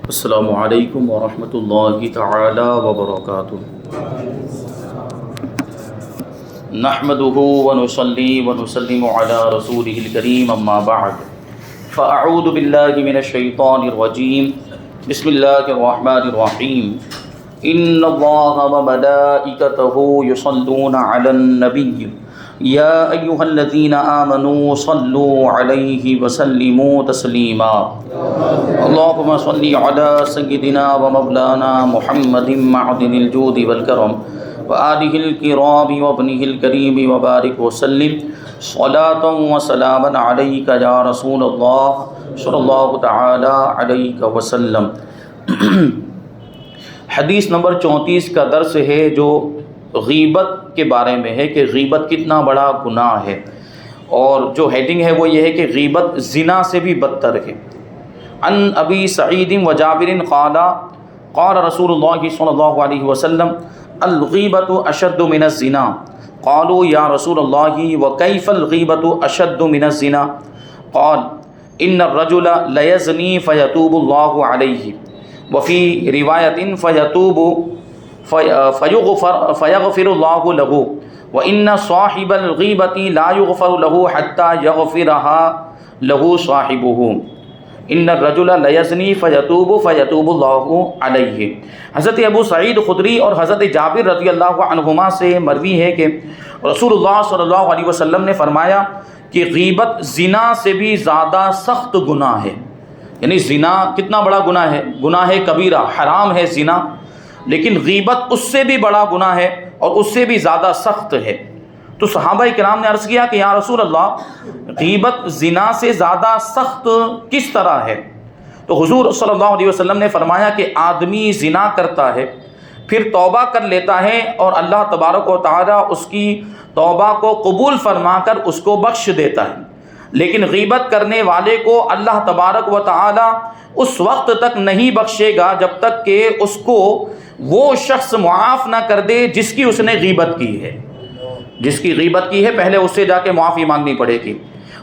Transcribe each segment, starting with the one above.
السلام علیکم ورحمۃ اللہ تعالی وبرکاتہ۔ نحمده ونصلي ونسلم على رسوله الكريم اما بعد فاعوذ باللہ من الشیطان الرجیم بسم اللہ الرحمن الرحیم ان اللہ وملائکتہ یصلون علی النبی یا ایہا الذین آمنوا صلوا علیہ وسلموا تسلیما اللہم صلی علی سیدنا ومولانا محمد معدن الجود والکرم وآلہ الکرام وابنہ الکریم وبارک وسلم صلاۃ وسلاما علیک یا رسول اللہ صلی اللہ تعالی علیہ وسلم۔ حدیث نمبر 34 کا درس ہے جو غیبت کے بارے میں ہے کہ غیبت کتنا بڑا گناہ ہے، اور جو ہیڈنگ ہے وہ یہ ہے کہ غیبت زنا سے بھی بدتر ہے۔ عن ابی سعید و جابر قال قال رسول اللہ صلی اللہ علیہ وسلم الغیبت اشد من الزنا قالوا یا رسول اللہ وکیف الغیبت اشد من الزنا قال ان الرجل لیزنی فیتوب اللہ علیہ وفی روایت فیغفر اللہ له وان صاحب الغیبت لا یغفر له حتى یغفرها له صاحبه ان الرجل لیزنی فیتوب اللہ علیہ۔ حضرت ابو سعید خدری اور حضرت جابر رضی اللہ عنہما سے مروی ہے کہ رسول اللہ صلی اللہ علیہ وسلم نے فرمایا کہ غیبت زنا سے بھی زیادہ سخت گناہ ہے۔ یعنی زنا کتنا بڑا گناہ ہے، گناہ کبیرہ، حرام ہے زنا، لیکن غیبت اس سے بھی بڑا گناہ ہے اور اس سے بھی زیادہ سخت ہے۔ تو صحابہ کرام نے عرض کیا کہ یا رسول اللہ غیبت زنا سے زیادہ سخت کس طرح ہے؟ تو حضور صلی اللہ علیہ وسلم نے فرمایا کہ آدمی زنا کرتا ہے، پھر توبہ کر لیتا ہے اور اللہ تبارک و تعالی اس کی توبہ کو قبول فرما کر اس کو بخش دیتا ہے، لیکن غیبت کرنے والے کو اللہ تبارک و تعالی اس وقت تک نہیں بخشے گا جب تک کہ اس کو وہ شخص معاف نہ کر دے جس کی اس نے غیبت کی ہے۔ جس کی غیبت کی ہے پہلے اس سے جا کے معافی مانگنی پڑے گی،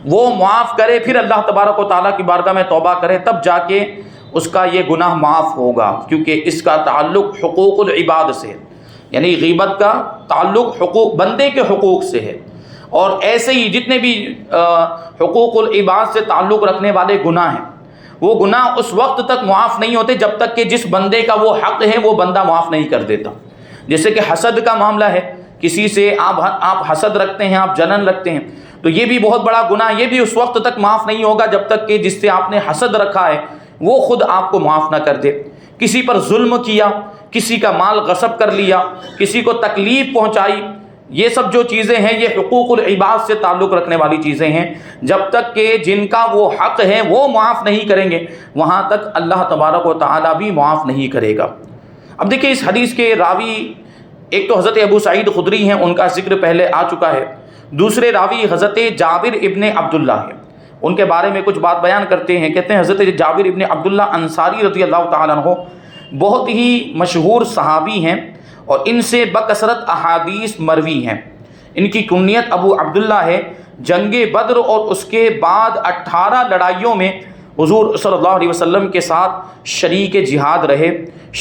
وہ معاف کرے، پھر اللہ تبارک و تعالیٰ کی بارگاہ میں توبہ کرے، تب جا کے اس کا یہ گناہ معاف ہوگا، کیونکہ اس کا تعلق حقوق العباد سے ہے۔ یعنی غیبت کا تعلق حقوق بندے کے حقوق سے ہے، اور ایسے ہی جتنے بھی حقوق العباد سے تعلق رکھنے والے گناہ ہیں وہ گناہ اس وقت تک معاف نہیں ہوتے جب تک کہ جس بندے کا وہ حق ہے وہ بندہ معاف نہیں کر دیتا۔ جیسے کہ حسد کا معاملہ ہے، کسی سے آپ حسد رکھتے ہیں، آپ جلن رکھتے ہیں، تو یہ بھی بہت بڑا گناہ، یہ بھی اس وقت تک معاف نہیں ہوگا جب تک کہ جس سے آپ نے حسد رکھا ہے وہ خود آپ کو معاف نہ کر دے۔ کسی پر ظلم کیا، کسی کا مال غصب کر لیا، کسی کو تکلیف پہنچائی، یہ سب جو چیزیں ہیں یہ حقوق العباد سے تعلق رکھنے والی چیزیں ہیں۔ جب تک کہ جن کا وہ حق ہے وہ معاف نہیں کریں گے وہاں تک اللہ تبارک و تعالیٰ بھی معاف نہیں کرے گا۔ اب دیکھیں اس حدیث کے راوی ایک تو حضرت ابو سعید خدری ہیں، ان کا ذکر پہلے آ چکا ہے، دوسرے راوی حضرت جابر ابن عبداللہ ہے، ان کے بارے میں کچھ بات بیان کرتے ہیں۔ کہتے ہیں حضرت جابر ابن عبداللہ انصاری رضی اللہ تعالیٰ عنہ بہت ہی مشہور صحابی ہیں اور ان سے بکثرت احادیث مروی ہیں۔ ان کی کنیت ابو عبداللہ ہے۔ جنگ بدر اور اس کے بعد 18 لڑائیوں میں حضور صلی اللہ علیہ وسلم کے ساتھ شریک جہاد رہے،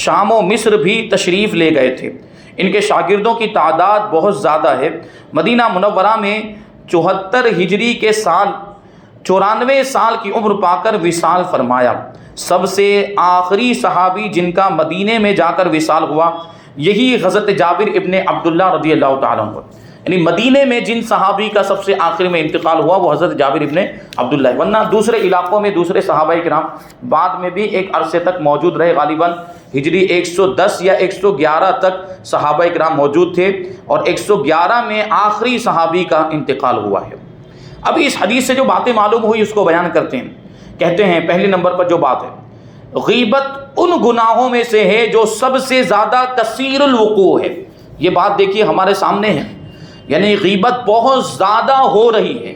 شام و مصر بھی تشریف لے گئے تھے۔ ان کے شاگردوں کی تعداد بہت زیادہ ہے۔ مدینہ منورہ میں 74 ہجری کے سال 94 سال کی عمر پا کر وصال فرمایا۔ سب سے آخری صحابی جن کا مدینے میں جا کر وصال ہوا یہی حضرت جابر ابن عبداللہ رضی اللہ تعالیٰ عنہ، یعنی مدینے میں جن صحابی کا سب سے آخر میں انتقال ہوا وہ حضرت جابر ابن عبداللہ ہے، ورنہ دوسرے علاقوں میں دوسرے صحابہ کرام بعد میں بھی ایک عرصے تک موجود رہے۔ غالباً ہجری 110 یا 111 تک صحابہ کرام موجود تھے اور 111 میں آخری صحابی کا انتقال ہوا ہے۔ اب اس حدیث سے جو باتیں معلوم ہوئی اس کو بیان کرتے ہیں۔ کہتے ہیں پہلے نمبر پر جو بات ہے، غیبت ان گناہوں میں سے ہے جو سب سے زیادہ کثیر الوقوع ہے۔ یہ بات دیکھیے ہمارے سامنے ہے، یعنی غیبت بہت زیادہ ہو رہی ہے۔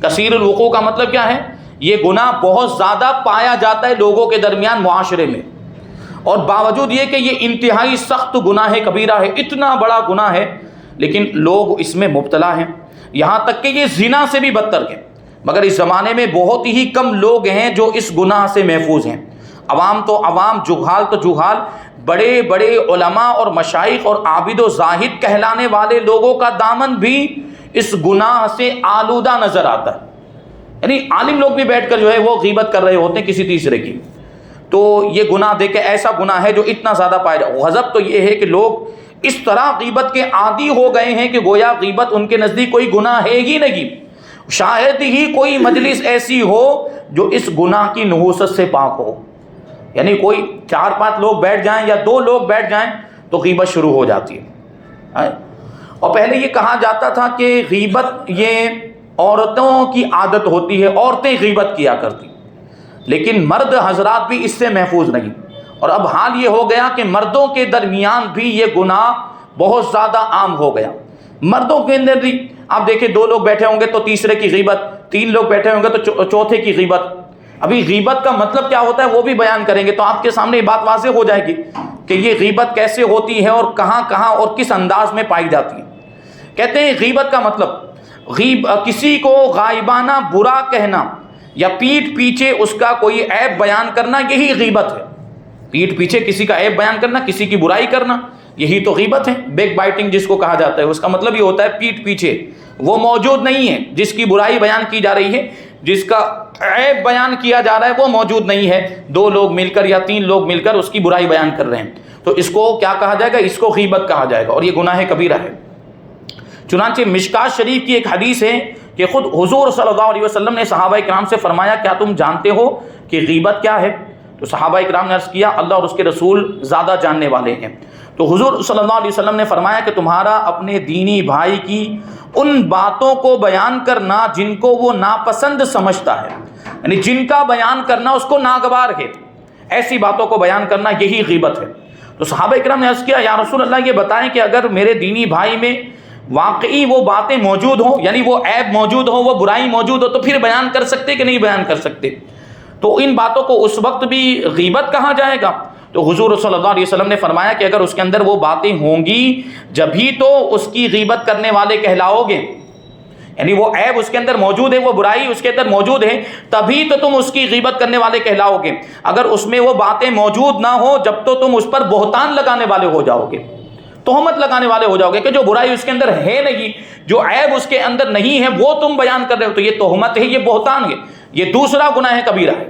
کثیر الوقوع کا مطلب کیا ہے؟ یہ گناہ بہت زیادہ پایا جاتا ہے لوگوں کے درمیان، معاشرے میں، اور باوجود یہ کہ یہ انتہائی سخت گناہ کبیرہ ہے، اتنا بڑا گناہ ہے، لیکن لوگ اس میں مبتلا ہیں، یہاں تک کہ یہ زنا سے بھی بدتر ہے۔ مگر اس زمانے میں بہت ہی کم لوگ ہیں جو اس گناہ سے محفوظ ہیں۔ عوام تو عوام، جہال تو جہال، بڑے بڑے علماء اور مشائخ اور عابد و زاہد کہلانے والے لوگوں کا دامن بھی اس گناہ سے آلودہ نظر آتا ہے. یعنی عالم لوگ بھی بیٹھ کر جو ہے وہ غیبت کر رہے ہوتے ہیں کسی تیسرے کی. تو یہ گناہ دیکھیں ایسا گناہ ہے جو اتنا زیادہ پایا جائے. غضب تو یہ ہے کہ لوگ اس طرح غیبت کے عادی ہو گئے ہیں کہ گویا غیبت ان کے نزدیک کوئی گناہ ہے ہی نہیں. شاید ہی کوئی مجلس ایسی ہو جو اس گناہ کی نحوست سے پاک ہو. یعنی کوئی 4-5 لوگ بیٹھ جائیں یا 2 لوگ بیٹھ جائیں تو غیبت شروع ہو جاتی ہے. اور پہلے یہ کہا جاتا تھا کہ غیبت یہ عورتوں کی عادت ہوتی ہے، عورتیں غیبت کیا کرتی، لیکن مرد حضرات بھی اس سے محفوظ نہیں. اور اب حال یہ ہو گیا کہ مردوں کے درمیان بھی یہ گناہ بہت زیادہ عام ہو گیا. مردوں کے اندر بھی آپ دیکھیں 2 لوگ بیٹھے ہوں گے تو تیسرے کی غیبت، 3 لوگ بیٹھے ہوں گے تو چوتھے کی غیبت. ابھی غیبت کا مطلب کیا ہوتا ہے وہ بھی بیان کریں گے تو آپ کے سامنے یہ بات واضح ہو جائے گی کہ یہ غیبت کیسے ہوتی ہے اور کہاں کہاں اور کس انداز میں پائی جاتی ہے. کہتے ہیں غیبت کا مطلب کسی کو غائبانہ برا کہنا یا پیٹھ پیچھے اس کا کوئی عیب بیان کرنا، یہی غیبت ہے. پیٹھ پیچھے کسی کا عیب بیان کرنا، کسی کی برائی کرنا، یہی تو غیبت ہے. بیک بائٹنگ جس کو کہا جاتا ہے، اس کا مطلب یہ ہوتا ہے پیٹھ پیچھے وہ موجود نہیں ہے جس کی برائی بیان کی جا رہی ہے، جس کا عیب بیان کیا جا رہا ہے وہ موجود نہیں ہے. 2 لوگ مل کر یا 3 لوگ مل کر اس کی برائی بیان کر رہے ہیں تو اس کو کیا کہا جائے گا؟ اس کو غیبت کہا جائے گا اور یہ گناہ کبیرہ ہے. چنانچہ مشکات شریف کی ایک حدیث ہے کہ خود حضور صلی اللہ علیہ وسلم نے صحابہ کرام سے فرمایا کیا تم جانتے ہو کہ غیبت کیا ہے؟ تو صحابہ کرام نے عرض کیا اللہ اور اس کے رسول زیادہ جاننے والے ہیں. تو حضور صلی اللہ علیہ وسلم نے فرمایا کہ تمہارا اپنے دینی بھائی کی ان باتوں کو بیان کرنا جن کو وہ ناپسند سمجھتا ہے، یعنی جن کا بیان کرنا اس کو ناگوار ہے، ایسی باتوں کو بیان کرنا یہی غیبت ہے. تو صحابہ کرام نے عرض کیا یا رسول اللہ یہ بتائیں کہ اگر میرے دینی بھائی میں واقعی وہ باتیں موجود ہوں، یعنی وہ عیب موجود ہو، وہ برائی موجود ہو، تو پھر بیان کر سکتے کہ نہیں بیان کر سکتے؟ تو ان باتوں کو اس وقت بھی غیبت کہا جائے گا؟ تو حضور صلی اللہ علیہ وسلم نے فرمایا کہ اگر اس کے اندر وہ باتیں ہوں گی جبھی تو اس کی غیبت کرنے والے کہلاؤ گے. یعنی وہ عیب اس کے اندر موجود ہے، وہ برائی اس کے اندر موجود ہے، تبھی تو تم اس کی غیبت کرنے والے کہلاؤ گے. اگر اس میں وہ باتیں موجود نہ ہو جب تو تم اس پر بہتان لگانے والے ہو جاؤ گے، تہمت لگانے والے ہو جاؤ گے کہ جو برائی اس کے اندر ہے نہیں، جو عیب اس کے اندر نہیں ہے وہ تم بیان کر رہے ہو. تو یہ تہمت ہے، یہ بہتان ہے، یہ دوسرا گناہ کبیرہ ہے.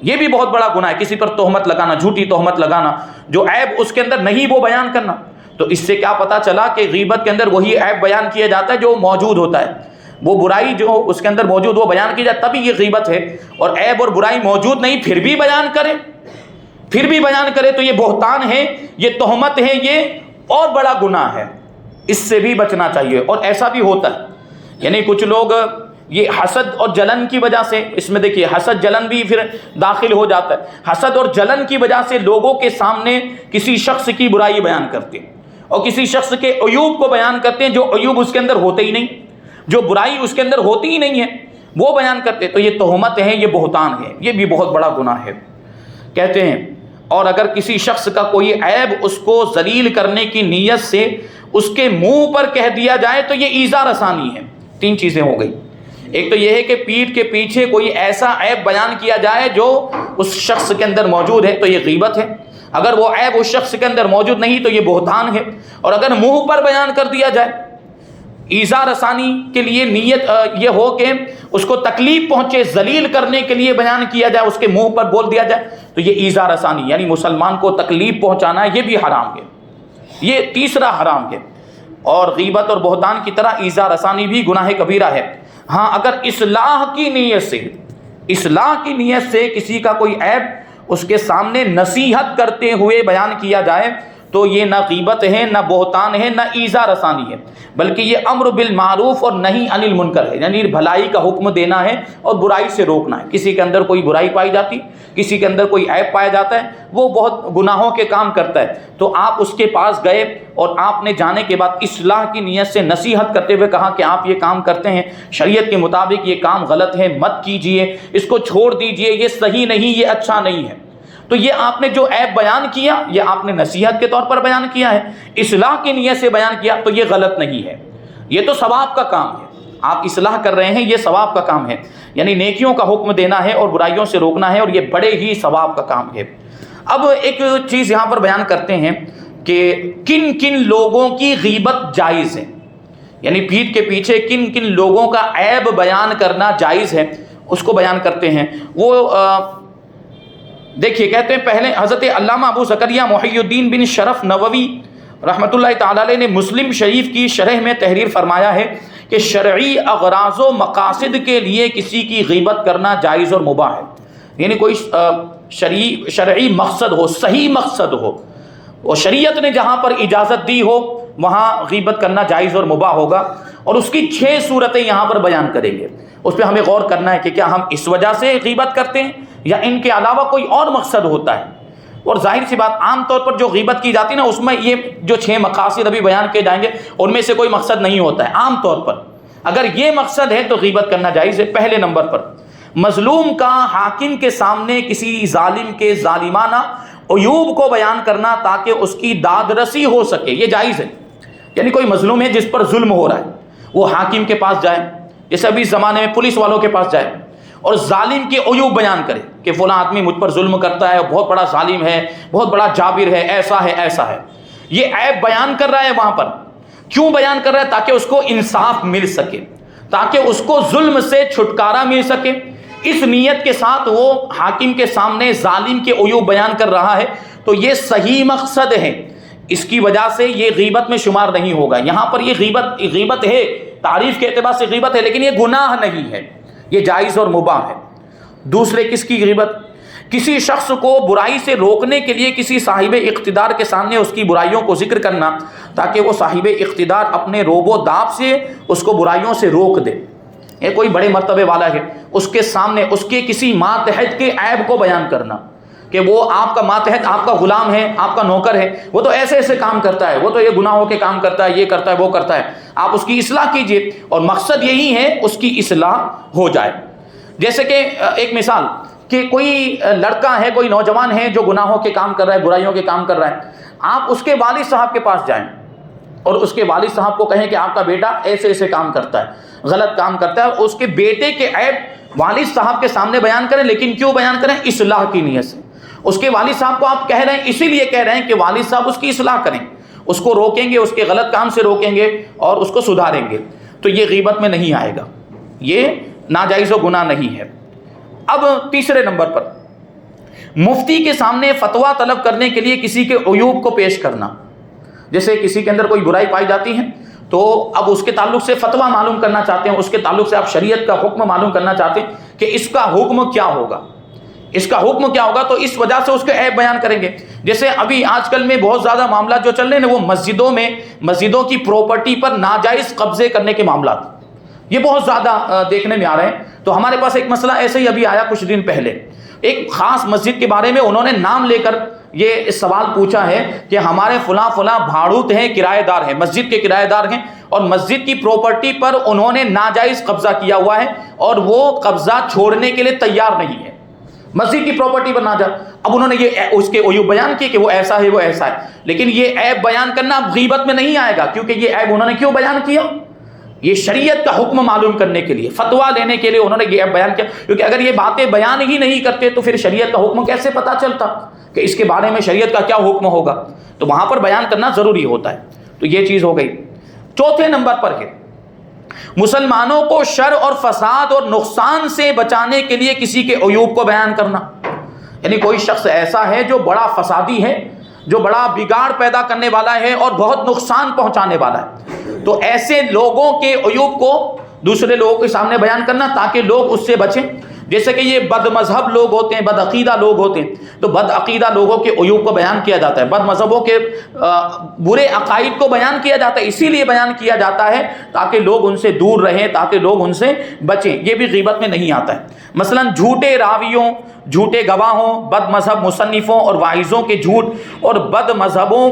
یہ بھی بہت بڑا گناہ ہے، کسی پر تہمت لگانا، جھوٹی تہمت لگانا، جو عیب اس کے اندر نہیں وہ بیان کرنا. تو اس سے کیا پتا چلا کہ غیبت کے اندر وہی عیب بیان کیا جاتا ہے جو موجود ہوتا ہے، وہ برائی جو اس کے اندر موجود وہ بیان کی جائے، تبھی یہ غیبت ہے. اور عیب اور برائی موجود نہیں پھر بھی بیان کرے تو یہ بہتان ہے، یہ تہمت ہے، یہ اور بڑا گناہ ہے. اس سے بھی بچنا چاہیے. اور ایسا بھی ہوتا ہے، یعنی کچھ لوگ یہ حسد اور جلن کی وجہ سے، اس میں دیکھیے حسد جلن بھی پھر داخل ہو جاتا ہے. حسد اور جلن کی وجہ سے لوگوں کے سامنے کسی شخص کی برائی بیان کرتے ہیں اور کسی شخص کے عیوب کو بیان کرتے ہیں جو عیوب اس کے اندر ہوتے ہی نہیں، جو برائی اس کے اندر ہوتی ہی نہیں ہے وہ بیان کرتے. تو یہ تہمت ہے، یہ بہتان ہے، یہ بھی بہت بڑا گناہ ہے. کہتے ہیں اور اگر کسی شخص کا کوئی عیب اس کو ذلیل کرنے کی نیت سے اس کے منہ پر کہہ دیا جائے تو یہ ایذا رسانی ہے. 3 چیزیں ہو گئی. ایک تو یہ ہے کہ پیٹھ کے پیچھے کوئی ایسا عیب بیان کیا جائے جو اس شخص کے اندر موجود ہے تو یہ غیبت ہے. اگر وہ عیب اس شخص کے اندر موجود نہیں تو یہ بہتان ہے. اور اگر منہ پر بیان کر دیا جائے، ایذا رسانی کے لیے نیت یہ ہو کہ اس کو تکلیف پہنچے، ذلیل کرنے کے لیے بیان کیا جائے، اس کے منہ پر بول دیا جائے تو یہ ایذا رسانی، یعنی مسلمان کو تکلیف پہنچانا، یہ بھی حرام ہے. یہ تیسرا حرام ہے. اور غیبت اور بہتان کی طرح ایذا رسانی بھی گناہ کبیرہ ہے. ہاں اگر اصلاح کی نیت سے کسی کا کوئی عیب اس کے سامنے نصیحت کرتے ہوئے بیان کیا جائے تو یہ نہ غیبت ہے، نہ بہتان ہے، نہ ایذا رسانی ہے، بلکہ یہ امر بالمعروف اور نہی عن المنکر ہے. یعنی بھلائی کا حکم دینا ہے اور برائی سے روکنا ہے. کسی کے اندر کوئی برائی پائی جاتی، کسی کے اندر کوئی عیب پایا جاتا ہے، وہ بہت گناہوں کے کام کرتا ہے، تو آپ اس کے پاس گئے اور آپ نے جانے کے بعد اصلاح کی نیت سے نصیحت کرتے ہوئے کہا کہ آپ یہ کام کرتے ہیں شریعت کے مطابق یہ کام غلط ہے، مت کیجئے، اس کو چھوڑ دیجئے، یہ صحیح نہیں، یہ اچھا نہیں ہے. تو یہ آپ نے جو عیب بیان کیا یہ آپ نے نصیحت کے طور پر بیان کیا ہے، اصلاح کی نیت سے بیان کیا تو یہ غلط نہیں ہے، یہ تو ثواب کا کام ہے. آپ اصلاح کر رہے ہیں، یہ ثواب کا کام ہے، یعنی نیکیوں کا حکم دینا ہے اور برائیوں سے روکنا ہے، اور یہ بڑے ہی ثواب کا کام ہے۔ اب ایک چیز یہاں پر بیان کرتے ہیں کہ کن کن لوگوں کی غیبت جائز ہے، یعنی پیٹھ کے پیچھے کن کن لوگوں کا عیب بیان کرنا جائز ہے، اس کو بیان کرتے ہیں۔ وہ دیکھیے کہتے ہیں، پہلے حضرت علامہ ابو زکریا محی الدین بن شرف نووی رحمۃ اللہ تعالی علیہ نے مسلم شریف کی شرح میں تحریر فرمایا ہے کہ شرعی اغراض و مقاصد کے لیے کسی کی غیبت کرنا جائز اور مباح ہے، یعنی کوئی شرعی مقصد ہو، صحیح مقصد ہو، اور شریعت نے جہاں پر اجازت دی ہو وہاں غیبت کرنا جائز اور مباح ہوگا، اور اس کی 6 صورتیں یہاں پر بیان کریں گے۔ اس پہ ہمیں غور کرنا ہے کہ کیا ہم اس وجہ سے غیبت کرتے ہیں یا ان کے علاوہ کوئی اور مقصد ہوتا ہے۔ اور ظاہر سی بات، عام طور پر جو غیبت کی جاتی ہے نا، اس میں یہ جو 6 مقاصد ابھی بیان کیے جائیں گے ان میں سے کوئی مقصد نہیں ہوتا ہے۔ عام طور پر اگر یہ مقصد ہے تو غیبت کرنا جائز ہے۔ پہلے نمبر پر مظلوم کا حاکم کے سامنے کسی ظالم کے ظالمانہ عیوب کو بیان کرنا تاکہ اس کی داد رسی ہو سکے، یہ جائز ہے۔ یعنی کوئی مظلوم ہے جس پر ظلم ہو رہا ہے، وہ حاکم کے پاس جائے، جیسے ابھی اس زمانے میں پولیس والوں کے پاس جائے اور ظالم کے عیوب بیان کرے کہ فلاں آدمی مجھ پر ظلم کرتا ہے، بہت بڑا ظالم ہے، بہت بڑا جابر ہے، ایسا ہے ایسا ہے، یہ عیب بیان کر رہا ہے وہاں پر۔ کیوں بیان کر رہا ہے؟ تاکہ اس کو انصاف مل سکے، تاکہ اس کو ظلم سے چھٹکارا مل سکے۔ اس نیت کے ساتھ وہ حاکم کے سامنے ظالم کے عیوب بیان کر رہا ہے، تو یہ صحیح مقصد ہے، اس کی وجہ سے یہ غیبت میں شمار نہیں ہوگا۔ یہاں پر یہ غیبت ہے، تعریف کے اعتبار سے غیبت ہے، لیکن یہ گناہ نہیں ہے، یہ جائز اور مباح ہے۔ دوسرے کس کی غیبت؟ کسی شخص کو برائی سے روکنے کے لیے کسی صاحب اقتدار کے سامنے اس کی برائیوں کو ذکر کرنا تاکہ وہ صاحب اقتدار اپنے روب و داب سے اس کو برائیوں سے روک دے۔ یہ کوئی بڑے مرتبے والا ہے، اس کے سامنے اس کے کسی ماتحت کے عیب کو بیان کرنا کہ وہ آپ کا ماتحت، آپ کا غلام ہے، آپ کا نوکر ہے، وہ تو ایسے ایسے کام کرتا ہے، وہ تو یہ گناہوں کے کام کرتا ہے، یہ کرتا ہے، وہ کرتا ہے، آپ اس کی اصلاح کیجئے، اور مقصد یہی ہے اس کی اصلاح ہو جائے۔ جیسے کہ ایک مثال کہ کوئی لڑکا ہے، کوئی نوجوان ہے جو گناہوں کے کام کر رہا ہے، برائیوں کے کام کر رہا ہے، آپ اس کے والد صاحب کے پاس جائیں اور اس کے والد صاحب کو کہیں کہ آپ کا بیٹا ایسے ایسے کام کرتا ہے، غلط کام کرتا ہے، اس کے بیٹے کے عیب والد صاحب کے سامنے بیان کریں، لیکن کیوں بیان کریں؟ اصلاح کی نیت سے۔ اس کے والد صاحب کو آپ کہہ رہے ہیں، اسی لیے کہہ رہے ہیں کہ والد صاحب اس کی اصلاح کریں، اس کو روکیں گے، اس کے غلط کام سے روکیں گے اور اس کو سدھاریں گے، تو یہ غیبت میں نہیں آئے گا، یہ ناجائز و گناہ نہیں ہے۔ اب تیسرے نمبر پر مفتی کے سامنے فتویٰ طلب کرنے کے لیے کسی کے عیوب کو پیش کرنا۔ جیسے کسی کے اندر کوئی برائی پائی جاتی ہے تو اب اس کے تعلق سے فتویٰ معلوم کرنا چاہتے ہیں، اس کے تعلق سے آپ شریعت کا حکم معلوم کرنا چاہتے ہیں کہ اس کا حکم کیا ہوگا، اس کا حکم کیا ہوگا، تو اس وجہ سے اس کے عیب بیان کریں گے۔ جیسے ابھی آج کل میں بہت زیادہ معاملات جو چل رہے ہیں وہ مسجدوں کی پراپرٹی پر ناجائز قبضے کرنے کے معاملات، یہ بہت زیادہ دیکھنے میں آ رہے ہیں۔ تو ہمارے پاس ایک مسئلہ ایسے ہی ابھی آیا کچھ دن پہلے، ایک خاص مسجد کے بارے میں انہوں نے نام لے کر یہ سوال پوچھا ہے کہ ہمارے فلاں بھاڑوت ہیں، کرایہ دار ہیں، مسجد کے کرایہ دار ہیں، اور مسجد کی پراپرٹی پر انہوں نے ناجائز قبضہ کیا ہوا ہے اور وہ قبضہ چھوڑنے کے لیے تیار نہیں ہے، مسجد کی پراپرٹی پر ناجائز۔ اب انہوں نے یہ اس کے عیوب بیان کیے کہ وہ ایسا ہے، وہ ایسا ہے، لیکن یہ عیب بیان کرنا اب غیبت میں نہیں آئے گا، کیونکہ یہ عیب انہوں نے کیوں بیان کیا؟ یہ شریعت کا حکم معلوم کرنے کے لیے، فتویٰ لینے کے لیے انہوں نے یہ بیان کیا، کیونکہ اگر یہ باتیں بیان ہی نہیں کرتے تو پھر شریعت کا حکم کیسے پتہ چلتا کہ اس کے بارے میں شریعت کا کیا حکم ہوگا؟ تو وہاں پر بیان کرنا ضروری ہوتا ہے۔ تو یہ چیز ہو گئی۔ چوتھے نمبر پر ہے مسلمانوں کو شر اور فساد اور نقصان سے بچانے کے لیے کسی کے عیوب کو بیان کرنا۔ یعنی کوئی شخص ایسا ہے جو بڑا فسادی ہے، جو بڑا بگاڑ پیدا کرنے والا ہے اور بہت نقصان پہنچانے والا ہے، تو ایسے لوگوں کے عیوب کو دوسرے لوگوں کے سامنے بیان کرنا تاکہ لوگ اس سے بچیں۔ جیسے کہ یہ بد مذہب لوگ ہوتے ہیں، بد عقیدہ لوگ ہوتے ہیں، تو بد عقیدہ لوگوں کے عیوب کو بیان کیا جاتا ہے، بد مذہبوں کے برے عقائد کو بیان کیا جاتا ہے، اسی لیے بیان کیا جاتا ہے تاکہ لوگ ان سے دور رہیں، تاکہ لوگ ان سے بچیں۔ یہ بھی غیبت میں نہیں آتا ہے۔ مثلا جھوٹے راویوں، جھوٹے گواہوں، بد مذہب مصنفوں اور واعظوں کے جھوٹ اور بد مذہبوں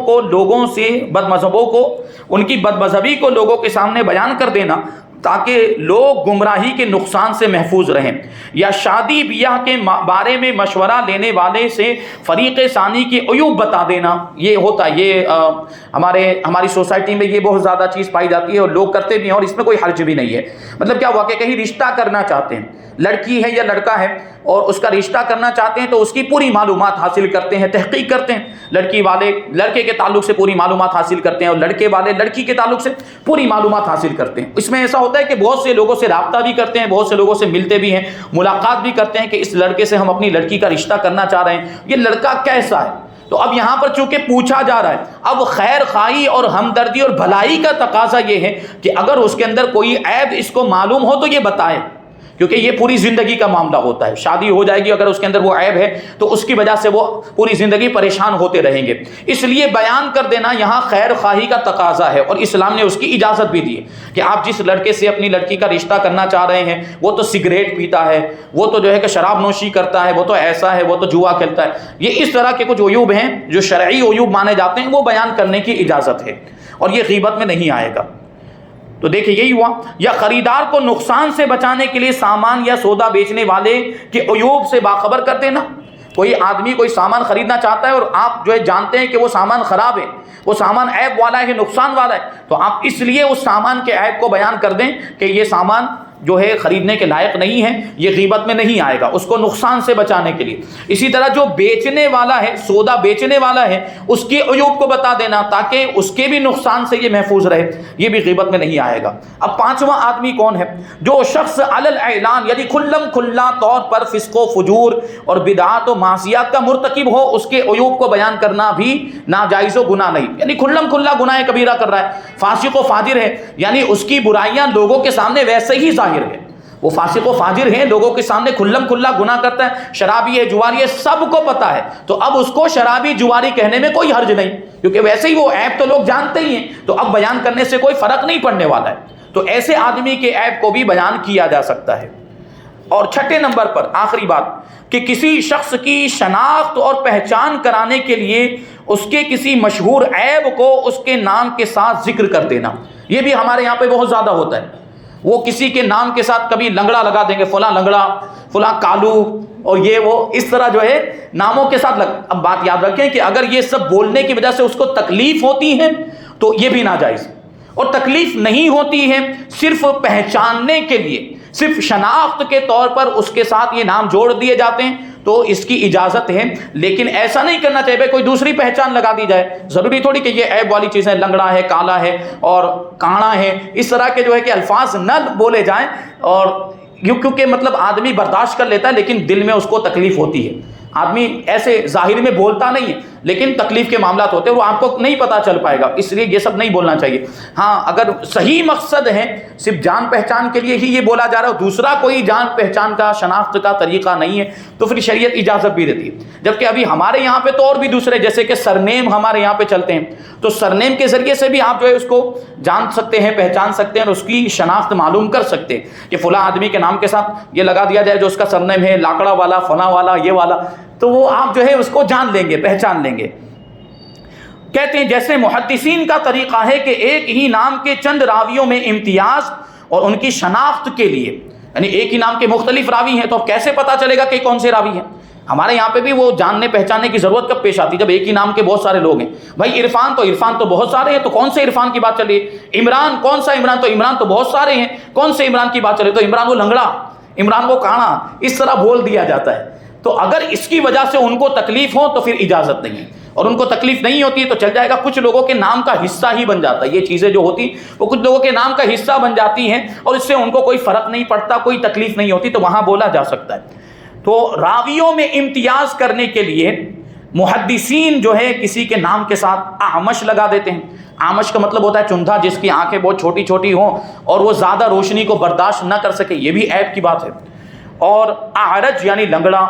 کو ان کی بد مذہبی کو لوگوں کے سامنے بیان کر دینا تاکہ لوگ گمراہی کے نقصان سے محفوظ رہیں، یا شادی بیاہ کے بارے میں مشورہ لینے والے سے فریق ثانی کے عیوب بتا دینا۔ یہ ہوتا ہے، یہ ہماری سوسائٹی میں یہ بہت زیادہ چیز پائی جاتی ہے اور لوگ کرتے بھی ہیں، اور اس میں کوئی حرج بھی نہیں ہے۔ مطلب کیا ہوا کہ کہیں رشتہ کرنا چاہتے ہیں، لڑکی ہے یا لڑکا ہے اور اس کا رشتہ کرنا چاہتے ہیں تو اس کی پوری معلومات حاصل کرتے ہیں، تحقیق کرتے ہیں، لڑکی والے لڑکے کے تعلق سے پوری معلومات حاصل کرتے ہیں اور لڑکے والے لڑکی کے تعلق سے پوری معلومات حاصل کرتے ہیں۔ اس میں ایسا ہوتا ہے کہ بہت سے لوگوں سے رابطہ بھی کرتے ہیں، بہت سے لوگوں سے ملتے بھی ہیں، ملاقات بھی کرتے ہیں کہ اس لڑکے سے ہم اپنی لڑکی کا رشتہ کرنا چاہ رہے ہیں، یہ لڑکا کیسا ہے۔ تو اب یہاں پر چونکہ پوچھا جا رہا ہے، اب خیر خواہی اور ہمدردی اور بھلائی کا تقاضا یہ ہے کہ اگر اس کے اندر کوئی عیب اس کو معلوم ہو تو یہ بتائے، کیونکہ یہ پوری زندگی کا معاملہ ہوتا ہے۔ شادی ہو جائے گی، اگر اس کے اندر وہ عیب ہے تو اس کی وجہ سے وہ پوری زندگی پریشان ہوتے رہیں گے، اس لیے بیان کر دینا یہاں خیر خواہی کا تقاضا ہے، اور اسلام نے اس کی اجازت بھی دی ہے کہ آپ جس لڑکے سے اپنی لڑکی کا رشتہ کرنا چاہ رہے ہیں وہ تو سگریٹ پیتا ہے، وہ تو جو ہے کہ شراب نوشی کرتا ہے، وہ تو ایسا ہے، وہ تو جوا کھیلتا ہے، یہ اس طرح کے کچھ عیوب ہیں جو شرعی عیوب مانے جاتے ہیں، وہ بیان کرنے کی اجازت ہے، اور یہ غیبت میں نہیں آئے گا۔ تو دیکھیں یہی ہوا، یا خریدار کو نقصان سے بچانے کے لیے سامان یا سودا بیچنے والے کے عیوب سے باخبر کر دینا۔ کوئی آدمی کوئی سامان خریدنا چاہتا ہے اور آپ جو ہے جانتے ہیں کہ وہ سامان خراب ہے، وہ سامان عیب والا ہے، نقصان والا ہے، تو آپ اس لیے اس سامان کے عیب کو بیان کر دیں کہ یہ سامان جو ہے خریدنے کے لائق نہیں ہے، یہ غیبت میں نہیں آئے گا، اس کو نقصان سے بچانے کے لیے۔ اسی طرح جو بیچنے والا ہے، سودا بیچنے والا ہے، اس کے عیوب کو بتا دینا تاکہ اس کے بھی نقصان سے یہ محفوظ رہے، یہ بھی غیبت میں نہیں آئے گا۔ اب پانچواں آدمی کون ہے؟ جو شخص علی الاعلان یعنی کھلم کھلا طور پر فسق و فجور اور بدعات و معصیات کا مرتکب ہو، اس کے عیوب کو بیان کرنا بھی ناجائز و گناہ نہیں، یعنی کھلم کھلا گناہ کبیرہ کر رہا ہے، فاسق و فاجر ہے، یعنی اس کی برائیاں لوگوں کے سامنے ویسے ہی ہے، وہ فاسق و فاجر ہیں، لوگوں کے سامنے کھلم کھلا گناہ کرتا ہے، شرابی ہے، جواری ہے، سب کو پتا ہے، تو اب اس کو شرابی جواری کہنے میں کوئی حرج نہیں، کیونکہ ویسے ہی وہ عیب تو لوگ جانتے ہی ہیں، تو اب بیان کرنے سے کوئی فرق نہیں پڑنے والا ہے، تو ایسے آدمی کے عیب کو بھی بیان کیا جا سکتا ہے۔ اور چھٹے نمبر پر آخری بات کہ کسی شخص کی شناخت اور پہچان کرانے کے لیے اس کے کسی مشہور عیب کو اس کے نام کے ساتھ ذکر کر دینا، یہ بھی ہمارے یہاں پہ بہت زیادہ ہوتا ہے۔ وہ کسی کے نام کے ساتھ کبھی لنگڑا لگا دیں گے، فلاں لنگڑا، فلاں کالو، اور یہ وہ اس طرح جو ہے ناموں کے ساتھ اب بات یاد رکھیں کہ اگر یہ سب بولنے کی وجہ سے اس کو تکلیف ہوتی ہے تو یہ بھی ناجائز، اور تکلیف نہیں ہوتی ہے صرف پہچاننے کے لیے، صرف شناخت کے طور پر اس کے ساتھ یہ نام جوڑ دیے جاتے ہیں تو اس کی اجازت ہے، لیکن ایسا نہیں کرنا چاہیے کوئی دوسری پہچان لگا دی جائے، ضروری تھوڑی کہ یہ عیب والی چیزیں لنگڑا ہے، کالا ہے اور کانا ہے، اس طرح کے جو ہے کہ الفاظ نہ بولے جائیں، اور کیونکہ مطلب آدمی برداشت کر لیتا ہے لیکن دل میں اس کو تکلیف ہوتی ہے، آدمی ایسے ظاہر میں بولتا نہیں ہے لیکن تکلیف کے معاملات ہوتے ہیں، وہ آپ کو نہیں پتا چل پائے گا، اس لیے یہ سب نہیں بولنا چاہیے۔ ہاں اگر صحیح مقصد ہے صرف جان پہچان کے لیے ہی یہ بولا جا رہا ہے، دوسرا کوئی جان پہچان کا شناخت کا طریقہ نہیں ہے تو پھر شریعت اجازت بھی دیتی ہے۔ جبکہ ابھی ہمارے یہاں پہ تو اور بھی دوسرے جیسے کہ سرنیم ہمارے یہاں پہ چلتے ہیں، تو سرنیم کے ذریعے سے بھی آپ جو ہے اس کو جان سکتے ہیں، پہچان سکتے ہیں اور اس کی شناخت معلوم کر سکتے ہیں کہ فلاں آدمی کے نام کے ساتھ یہ لگا دیا جائے جو اس کا سرنیم ہے، لاکڑا والا، فلاں والا، یہ والا، تو وہ آپ جو ہے اس کو جان لیں گے، پہچان لیں گے۔ کہتے ہیں جیسے محدثین کا طریقہ ہے کہ ایک ہی نام کے چند راویوں میں امتیاز اور ان کی شناخت کے لیے، یعنی ایک ہی نام کے مختلف راوی ہیں تو اب کیسے پتا چلے گا کہ کون سے راوی ہیں؟ ہمارے یہاں پہ بھی وہ جاننے پہچاننے کی ضرورت کب پیش آتی ہے؟ جب ایک ہی نام کے بہت سارے لوگ ہیں۔ بھائی عرفان تو بہت سارے ہیں، تو کون سے عرفان کی بات چل رہی ہے؟ عمران، کون سا عمران؟ تو عمران تو بہت سارے ہیں، کون سے عمران کی بات چل رہی ہے؟ تو عمران وہ لنگڑا، عمران وہ کانا، اس طرح بول دیا جاتا ہے۔ تو اگر اس کی وجہ سے ان کو تکلیف ہو تو پھر اجازت نہیں ہے، اور ان کو تکلیف نہیں ہوتی تو چل جائے گا۔ کچھ لوگوں کے نام کا حصہ ہی بن جاتا ہے، یہ چیزیں جو ہوتی وہ کچھ لوگوں کے نام کا حصہ بن جاتی ہیں اور اس سے ان کو کوئی فرق نہیں پڑتا، کوئی تکلیف نہیں ہوتی، تو وہاں بولا جا سکتا ہے۔ تو راویوں میں امتیاز کرنے کے لیے محدثین جو ہے کسی کے نام کے ساتھ اعمش لگا دیتے ہیں۔ اعمش کا مطلب ہوتا ہے چندھا، جس کی آنکھیں بہت چھوٹی چھوٹی ہوں اور وہ زیادہ روشنی کو برداشت نہ کر سکے، یہ بھی عیب کی بات ہے۔ اور اعرج یعنی لنگڑا،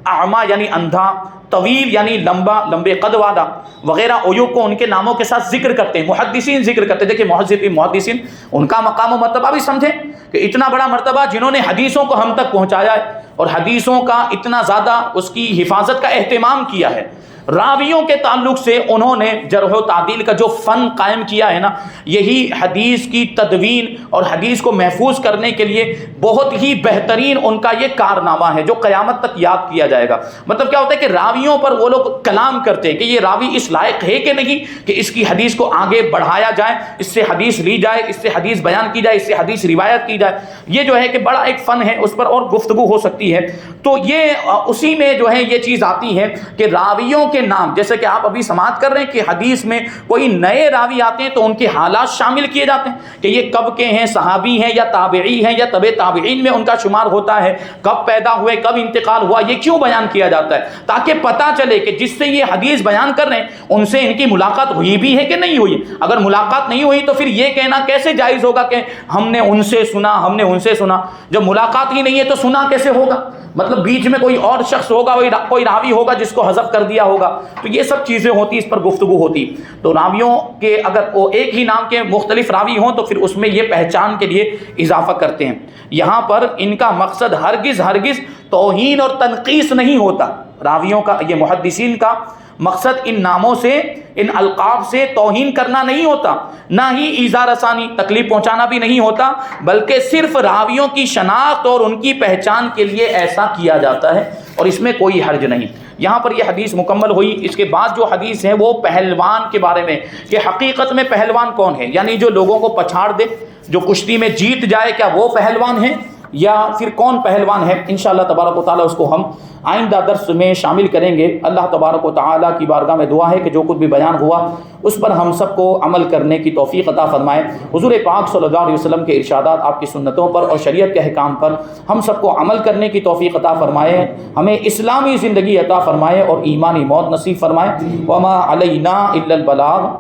اعما یعنی اندھا، طویل یعنی لمبا، لمبے قد والا وغیرہ عیوب کو ان کے ناموں کے ساتھ ذکر کرتے ہیں، محدثین ذکر کرتے ہیں۔ دیکھیں محدثین ان کا مقام و مرتبہ بھی سمجھیں کہ اتنا بڑا مرتبہ جنہوں نے حدیثوں کو ہم تک پہنچایا ہے اور حدیثوں کا اتنا زیادہ اس کی حفاظت کا اہتمام کیا ہے، راویوں کے تعلق سے انہوں نے جرح و تعدیل کا جو فن قائم کیا ہے نا، یہی حدیث کی تدوین اور حدیث کو محفوظ کرنے کے لیے بہت ہی بہترین ان کا یہ کارنامہ ہے جو قیامت تک یاد کیا جائے گا۔ مطلب کیا ہوتا ہے کہ راویوں پر وہ لوگ کلام کرتے ہیں کہ یہ راوی اس لائق ہے کہ نہیں کہ اس کی حدیث کو آگے بڑھایا جائے، اس سے حدیث لی جائے، اس سے حدیث بیان کی جائے، اس سے حدیث روایت کی جائے۔ یہ جو ہے کہ بڑا ایک فن ہے، اس پر اور گفتگو ہو سکتی ہے۔ تو یہ اسی میں جو ہے یہ چیز آتی ہے کہ راویوں کے نام، جیسے کہ آپ ابھی سماعت کر رہے ہیں کہ حدیث میں کوئی نئے راوی آتے ہیں تو ان کے حالات شامل کیے جاتے ہیں کہ یہ کب کے ہیں، صحابی ہیں یا تابعی ہیں یا تبع تابعین میں ان کا شمار ہوتا ہے، کب پیدا ہوئے، کب انتقال ہوا، یہ کیوں بیان کیا جاتا ہے؟ تاکہ پتہ چلے کہ جس سے یہ حدیث بیان کر رہے ہیں ان سے ان کی ملاقات ہوئی بھی ہے کہ نہیں ہوئی۔ اگر ملاقات نہیں ہوئی تو پھر یہ کہنا کیسے جائز ہوگا کہ ہم نے ان سے سنا، ہم نے ان سے سنا؟ جب ملاقات ہی نہیں ہے تو سنا کیسے ہوگا؟ مطلب بیچ میں کوئی اور شخص ہوگا، کوئی راوی ہوگا جس کو حذف کر دیا ہوگا۔ تو یہ سب چیزیں ہوتی، اس پر گفتگو ہوتی۔ تو راویوں کے اگر وہ ایک ہی نام کے مختلف راوی ہوں تو پھر اس میں یہ پہچان کے لیے اضافہ کرتے ہیں۔ یہاں پر ان کا مقصد ہرگز توہین اور تنقیص نہیں ہوتا۔ راویوں کا، یہ محدثین کا مقصد ان ناموں سے، ان القاب سے توہین کرنا نہیں ہوتا، نہ ہی ایذا رسانی، تکلیف پہنچانا بھی نہیں ہوتا، بلکہ صرف راویوں کی شناخت اور ان کی پہچان کے لیے ایسا کیا جاتا ہے، اور اس میں کوئی حرج نہیں۔ یہاں پر یہ حدیث مکمل ہوئی۔ اس کے بعد جو حدیث ہے وہ پہلوان کے بارے میں، کہ حقیقت میں پہلوان کون ہے، یعنی جو لوگوں کو پچھاڑ دے، جو کشتی میں جیت جائے، کیا وہ پہلوان ہے یا پھر کون پہلوان ہے؟ انشاءاللہ تبارک و تعالیٰ اس کو ہم آئندہ درس میں شامل کریں گے۔ اللہ تبارک و تعالیٰ کی بارگاہ میں دعا ہے کہ جو کچھ بھی بیان ہوا اس پر ہم سب کو عمل کرنے کی توفیق عطا فرمائے۔ حضور پاک صلی اللہ علیہ وسلم کے ارشادات، آپ کی سنتوں پر اور شریعت کے احکام پر ہم سب کو عمل کرنے کی توفیق عطا فرمائے، ہمیں اسلامی زندگی عطا فرمائے اور ایمانی موت نصیب فرمائے۔ وما علینا الا البلاغ۔